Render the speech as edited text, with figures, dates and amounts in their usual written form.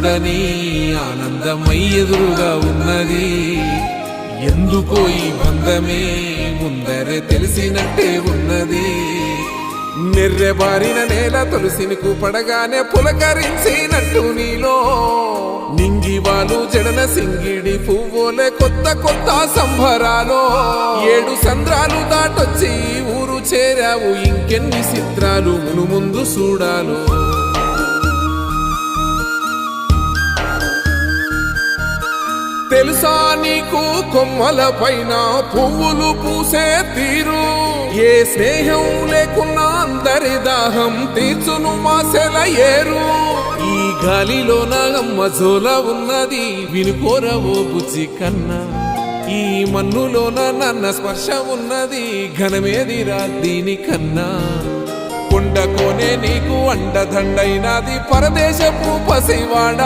చూడని ఆనందమై ఎదురుగా ఉన్నది. ఎందుకో ఈ బంధమే ముందరే తెలిసినట్టే ఉన్నది. నెర్రెబారిన నేల తులసిని పడగానే పులకరించినట్టు నీలో నింగివాలు జడన సింగిడి పువ్వులే కొత్త కొత్త సంభరాలో 7 సంద్రాలు దాటొచ్చి ఊరు చేరావు. ఇంకెన్ని చిత్రాలు మును ముందు చూడాలో. తెలుసా నీకు కొమ్మల పైన పువ్వులు పూసే తీరు? ఏ స్నేహం లేకున్నా అందరి దాహం తీర్చును మాసెల ఏరు. ఈ గాలిలో నాగమ్మ జోల ఉన్నది వినుకోరవో బుజ్జి కన్నా. ఈ మన్నులోన నన్న స్పర్శ ఉన్నది ఘనమేదిరా దీనికన్నా. కొండ కోనే నీకు అండదండైనది పరదేశపు పసివాడ.